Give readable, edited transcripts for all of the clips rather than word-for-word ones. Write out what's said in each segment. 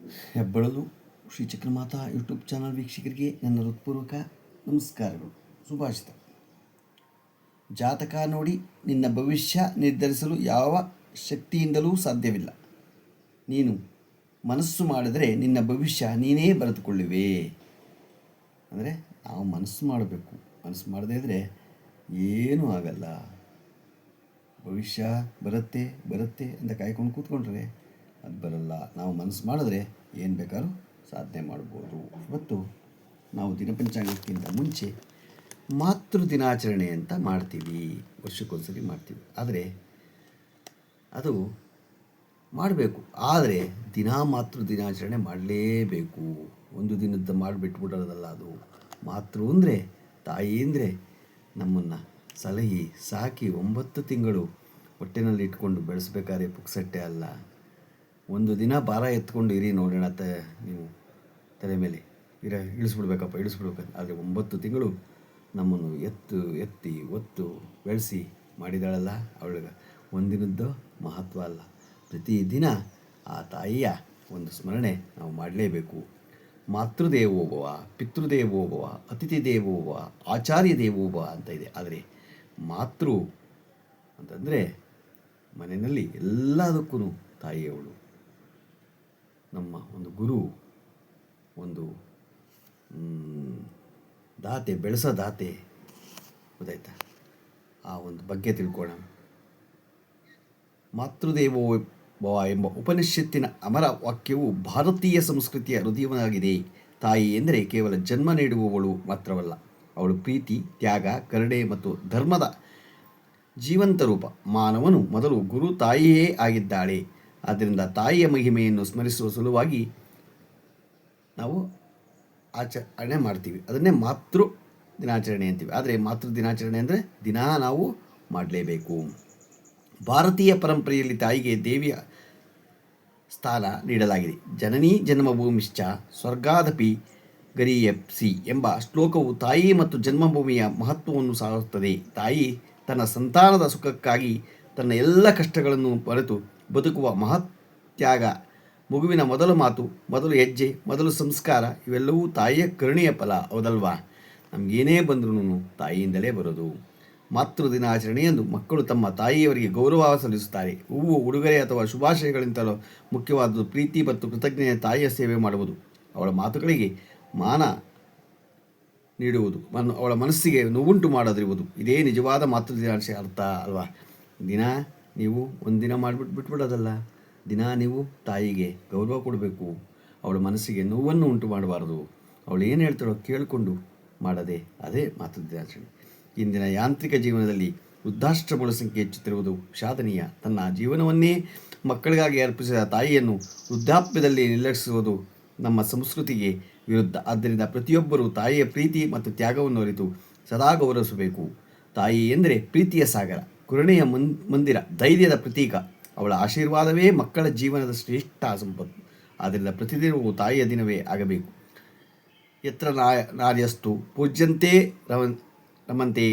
ಹೆಬ್ಬಳಲು Shri Chakramata YouTube channel ವೀಕ್ಷಕರಿಗೆ ನನ್ನ ಹೃತ್ಪೂರ್ವಕ ನಮಸ್ಕಾರಗಳು, ಶುಭಾಷಿತ. ಜಾತಕ ನೋಡಿ ನಿನ್ನ ಭವಿಷ್ಯ ನಿರ್ಧರಿಸಲು ಯಾವ ಶಕ್ತಿಯಿಂದಲೂ ಸಾಧ್ಯವಿಲ್ಲ. ನೀನು ಮನಸ್ಸು ಮಾಡಿದರೆ ನಿನ್ನ ಭವಿಷ್ಯ ನೀನೇ ಬರೆದುಕೊಳ್ಳುವೆ. ಅಂದರೆ ನಾವು ಮನಸ್ಸು ಮಾಡಬೇಕು. ಮನಸ್ಸು ಮಾಡದೇ ಇದ್ದರೆ ಏನೂ ಆಗಲ್ಲ. ಭವಿಷ್ಯ ಬರುತ್ತೆ ಅಂತ ಕಾಯ್ಕೊಂಡು ಕೂತ್ಕೊಂಡ್ರೆ ಅದು ಬರಲ್ಲ. ನಾವು ಮನಸ್ಸು ಮಾಡಿದ್ರೆ ಏನು ಬೇಕಾದ್ರೂ ಸಾಧನೆ ಮಾಡ್ಬೋದು. ಇವತ್ತು ನಾವು ದಿನಪಂಚಾಂಗಕ್ಕಿಂತ ಮುಂಚೆ ಮಾತೃ ದಿನಾಚರಣೆ ಅಂತ ಮಾಡ್ತೀವಿ, ವರ್ಷಕ್ಕೊಂದ್ಸರಿ ಮಾಡ್ತೀವಿ. ಆದರೆ ಅದು ಮಾಡಬೇಕು, ಆದರೆ ಮಾತೃ ದಿನಾಚರಣೆ ಮಾಡಲೇಬೇಕು. ಒಂದು ದಿನದ ಮಾಡಿಬಿಟ್ಬಿಡೋದಲ್ಲ. ಅದು ಮಾತೃ ಅಂದರೆ ತಾಯಿ ಅಂದರೆ ನಮ್ಮನ್ನು ಸಲಹಿ ಸಾಕಿ 9 ತಿಂಗಳು ಹೊಟ್ಟೆನಲ್ಲಿ ಇಟ್ಕೊಂಡು ಬೆಳೆಸ್ಬೇಕಾದ್ರೆ ಪುಕ್ಸಟ್ಟೆ ಅಲ್ಲ. ಒಂದು ದಿನ ಭಾರ ಎತ್ಕೊಂಡು ಇರಿ ನೋಡೋಣ, ನೀವು ತಲೆ ಮೇಲೆ ಇಳಿಸ್ಬಿಡ್ಬೇಕಂತ. ಆದರೆ 9 ತಿಂಗಳು ನಮ್ಮನ್ನು ಎತ್ತಿ ಒತ್ತು ಬೆಳೆಸಿ ಮಾಡಿದಾಳಲ್ಲ, ಅವಳಿಗೆ ಒಂದಿನದ್ದು ಮಹತ್ವ ಅಲ್ಲ. ಪ್ರತಿದಿನ ಆ ತಾಯಿಯ ಒಂದು ಸ್ಮರಣೆ ನಾವು ಮಾಡಲೇಬೇಕು. ಮಾತೃದೇವೋಭವ, ಪಿತೃದೇವೋಭವ, ಅತಿಥಿ ದೇವೋಭವ, ಆಚಾರ್ಯ ದೇವೋಭವ ಅಂತ ಇದೆ. ಆದರೆ ಮಾತೃ ಅಂತಂದರೆ ಮನೆಯಲ್ಲಿ ಎಲ್ಲದಕ್ಕೂ ತಾಯಿಯವಳು, ನಮ್ಮ ಒಂದು ಗುರು, ಒಂದು ದಾತೆ, ಬೆಳೆಸೋ ದಾತೆ. ಗೊತ್ತಾಯ್ತಾ? ಆ ಒಂದು ಬಗ್ಗೆ ತಿಳ್ಕೊಳ್ಳೋಣ. ಮಾತೃದೇವೋಭವ ಎಂಬ ಉಪನಿಷತ್ತಿನ ಅಮರ ವಾಕ್ಯವು ಭಾರತೀಯ ಸಂಸ್ಕೃತಿಯ ಹೃದಯವಾಗಿದೆ. ತಾಯಿ ಎಂದರೆ ಕೇವಲ ಜನ್ಮ ನೀಡುವವಳು ಮಾತ್ರವಲ್ಲ, ಅವಳು ಪ್ರೀತಿ, ತ್ಯಾಗ, ಕರುಣೆ ಮತ್ತು ಧರ್ಮದ ಜೀವಂತ ರೂಪ. ಮಾನವನು ಮೊದಲು ಗುರು ತಾಯಿಯೇ ಆಗಿದ್ದಾಳೆ. ಆದ್ದರಿಂದ ತಾಯಿಯ ಮಹಿಮೆಯನ್ನು ಸ್ಮರಿಸುವ ಸಲುವಾಗಿ ನಾವು ಆಚರಣೆ ಮಾಡ್ತೀವಿ. ಅದನ್ನೇ ಮಾತೃ ದಿನಾಚರಣೆ ಅಂತೀವಿ. ಆದರೆ ಮಾತೃ ದಿನಾಚರಣೆ ಅಂದರೆ ದಿನ ನಾವು ಮಾಡಲೇಬೇಕು. ಭಾರತೀಯ ಪರಂಪರೆಯಲ್ಲಿ ತಾಯಿಗೆ ದೇವಿಯ ಸ್ಥಾನ ನೀಡಲಾಗಿದೆ. ಜನನೀ ಜನ್ಮಭೂಮಿಶ್ಚ ಸ್ವರ್ಗಾದಪಿ ಗರೀಯಸಿ ಎಂಬ ಶ್ಲೋಕವು ತಾಯಿ ಮತ್ತು ಜನ್ಮಭೂಮಿಯ ಮಹತ್ವವನ್ನು ಸಾರುತ್ತದೆ. ತಾಯಿ ತನ್ನ ಸಂತಾನದ ಸುಖಕ್ಕಾಗಿ ತನ್ನ ಎಲ್ಲ ಕಷ್ಟಗಳನ್ನು ಮರೆತು ಬದುಕುವ ಮಹತ್ಯಾಗ, ಮಗುವಿನ ಮೊದಲ ಮಾತು, ಮೊದಲು ಹೆಜ್ಜೆ, ಮೊದಲು ಸಂಸ್ಕಾರ ಇವೆಲ್ಲವೂ ತಾಯಿಯ ಕರುಣೆಯ ಫಲ. ಹೌದಲ್ವಾ? ನಮಗೇನೇ ಬಂದ್ರೂ ತಾಯಿಯಿಂದಲೇ ಬರೋದು. ಮಾತೃ ದಿನಾಚರಣೆಯಂದು ಮಕ್ಕಳು ತಮ್ಮ ತಾಯಿಯವರಿಗೆ ಗೌರವ ಸಲ್ಲಿಸುತ್ತಾರೆ. ಹೂವು, ಉಡುಗೊರೆ ಅಥವಾ ಶುಭಾಶಯಗಳಿಂತಲೂ ಮುಖ್ಯವಾದುದು ಪ್ರೀತಿ ಮತ್ತು ಕೃತಜ್ಞತೆಯ ತಾಯಿಯ ಸೇವೆ ಮಾಡುವುದು, ಅವಳ ಮಾತುಗಳಿಗೆ ಮಾನ ನೀಡುವುದು, ಅವಳ ಮನಸ್ಸಿಗೆ ನೋವುಂಟು ಮಾಡದಿರುವುದು. ಇದೇ ನಿಜವಾದ ಮಾತೃ ದಿನಾಚರಣೆ ಅರ್ಥ ಅಲ್ವಾ? ದಿನ ನೀವು ಒಂದಿನ ಬಿಟ್ಬಿಡೋದಲ್ಲ. ದಿನ ನೀವು ತಾಯಿಗೆ ಗೌರವ ಕೊಡಬೇಕು. ಅವಳ ಮನಸ್ಸಿಗೆ ನೋವನ್ನು ಉಂಟು ಮಾಡಬಾರ್ದು. ಅವಳು ಏನು ಹೇಳ್ತಾಳೋ ಕೇಳಿಕೊಂಡು ಮಾಡದೆ, ಅದೇ ಮಾತೃ ದಿನಾಚರಣೆ. ಇಂದಿನ ಯಾಂತ್ರಿಕ ಜೀವನದಲ್ಲಿ ವೃದ್ಧಾಶ್ರಮಗಳ ಸಂಖ್ಯೆ ಹೆಚ್ಚುತ್ತಿರುವುದು ಸಾಧನೀಯ. ತನ್ನ ಜೀವನವನ್ನೇ ಮಕ್ಕಳಿಗಾಗಿ ಅರ್ಪಿಸಿದ ತಾಯಿಯನ್ನು ವೃದ್ಧಾಪ್ಯದಲ್ಲಿ ನಿರ್ಲಕ್ಷಿಸುವುದು ನಮ್ಮ ಸಂಸ್ಕೃತಿಗೆ ವಿರುದ್ಧ. ಆದ್ದರಿಂದ ಪ್ರತಿಯೊಬ್ಬರೂ ತಾಯಿಯ ಪ್ರೀತಿ ಮತ್ತು ತ್ಯಾಗವನ್ನು ಅರಿತು ಸದಾ ಗೌರವಿಸಬೇಕು. ತಾಯಿ ಎಂದರೆ ಪ್ರೀತಿಯ ಸಾಗರ, ಕರುಣೆಯ ಮಂದಿರ, ಧೈರ್ಯದ ಪ್ರತೀಕ. ಅವಳ ಆಶೀರ್ವಾದವೇ ಮಕ್ಕಳ ಜೀವನದ ಶ್ರೇಷ್ಠ ಸಂಪತ್ತು. ಆದ್ದರಿಂದ ಪ್ರತಿದಿನವೂ ತಾಯಿಯ ದಿನವೇ ಆಗಬೇಕು. ಯತ್ರ ನಾರ್ಯಸ್ತು ಪೂಜ್ಯಂತೆ ರಮಂತೆ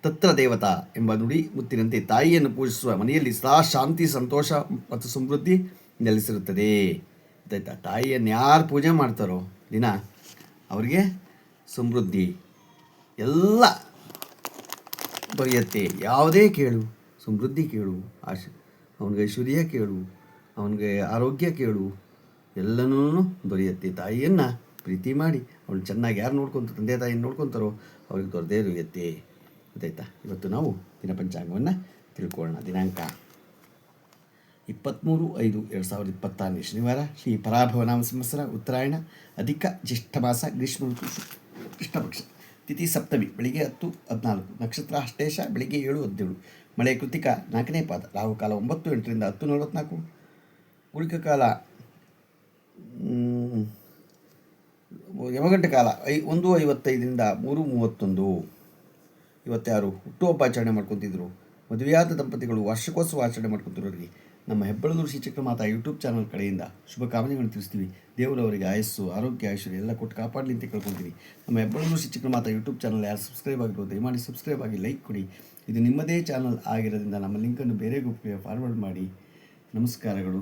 ತತ್ರ ದೇವತಾ ಎಂಬ ನುಡಿ ಮುತ್ತಿನಂತೆ ತಾಯಿಯನ್ನು ಪೂಜಿಸುವ ಮನೆಯಲ್ಲಿ ಸದಾ ಶಾಂತಿ, ಸಂತೋಷ ಮತ್ತು ಸಮೃದ್ಧಿ ನೆಲೆಸಿರುತ್ತದೆ. ಗೊತ್ತಾಯ್ತಾ? ತಾಯಿಯನ್ನು ಯಾರು ಪೂಜೆ ಮಾಡ್ತಾರೋ ದಿನ ಅವರಿಗೆ ಸಮೃದ್ಧಿ ಎಲ್ಲ ದೊರೆಯುತ್ತೆ. ಯಾವುದೇ ಕೇಳು, ಸಮೃದ್ಧಿ ಕೇಳು, ಅವನಿಗೆ ಐಶ್ವರ್ಯ ಕೇಳು, ಅವನಿಗೆ ಆರೋಗ್ಯ ಕೇಳು, ಎಲ್ಲನೂ ದೊರೆಯುತ್ತೆ. ತಾಯಿಯನ್ನು ಪ್ರೀತಿ ಮಾಡಿ ಅವಳು ಚೆನ್ನಾಗಿ ಯಾರು ತಂದೆ ತಾಯಿಯನ್ನು ನೋಡ್ಕೊತಾರೋ ಅವ್ರಿಗೆ ದೊರೆದೇ ದೊರೆಯುತ್ತೆ. ಗೊತ್ತಾಯ್ತಾ? ಇವತ್ತು ನಾವು ದಿನಪಂಚಾಂಗವನ್ನು ತಿಳ್ಕೊಳ್ಳೋಣ. ದಿನಾಂಕ 23/5/2026 ಶನಿವಾರ, ಶ್ರೀ ಪರಾಭವನಾಮ ಸಂವತ್ಸರ, ಉತ್ತರಾಯಣ, ಅಧಿಕ ಜ್ಯೇಷ್ಠ ಮಾಸ, ಗ್ರೀಷ್ಮ ಋತು, ಕೃಷ್ಣಪಕ್ಷ, ತಿಥಿ ಸಪ್ತಮಿ, ಬೆಳಿಗ್ಗೆ 10:14, ನಕ್ಷತ್ರ ಅಷ್ಟೇಶ, ಬೆಳಿಗ್ಗೆ 7:17, ಮಳೆ ಕೃತಿಕ 4ನೇ ಪಾದ, ರಾಹುಕಾಲ 9:08ರಿಂದ 10:44, ಉಳಿಕ ಕಾಲ ಯಮಗಂಟ ಕಾಲ 1:55ರಿಂದ 3:31. ಇವತ್ತು ಯಾರು ಹುಟ್ಟುಹಬ್ಬ ಆಚರಣೆ ಮಾಡ್ಕೊತಿದ್ರು, ಮದುವೆಯಾದ ದಂಪತಿಗಳು ವಾರ್ಷಿಕೋತ್ಸವ ಆಚರಣೆ ಮಾಡ್ಕೊತಿರೋರಿಗೆ ನಮ್ಮ ಹೆಬ್ಬಳಲು ಶ್ರೀ ಚಕ್ರಮಾತಾ ಯೂಟ್ಯೂಬ್ ಚಾನಲ್ ಕಡೆಯಿಂದ ಶುಭಕಾಮನೆಗಳನ್ನು ತಿಳಿಸ್ತೀವಿ. ದೇವರವರಿಗೆ ಆಯಸ್ಸು, ಆರೋಗ್ಯ, ಐಶ್ವರ್ಯ ಎಲ್ಲ ಕೊಟ್ಟು ಕಾಪಾಡಲಿ ಅಂತ ಕೇಳ್ಕೊತೀವಿ. ನಮ್ಮ ಹೆಬ್ಬಳಲು ಶ್ರೀ ಚಕ್ರಮಾತಾ ಯೂಟ್ಯೂಬ್ ಚಾನಲ್ ಯಾರು ಸಬ್ಸ್ಕ್ರೈಬ್ ಆಗಿರೋದು ದಯಮಾಡಿ ಸಬ್ಸ್ಕ್ರೈಬ್ ಆಗಿ ಲೈಕ್ ಕೊಡಿ. ಇದು ನಿಮ್ಮದೇ ಚಾನಲ್ ಆಗಿರೋದ್ರಿಂದ ನಮ್ಮ ಲಿಂಕನ್ನು ಬೇರೆ ಗ್ರೂಪ್ಗೆ ಫಾರ್ವರ್ಡ್ ಮಾಡಿ. ನಮಸ್ಕಾರಗಳು.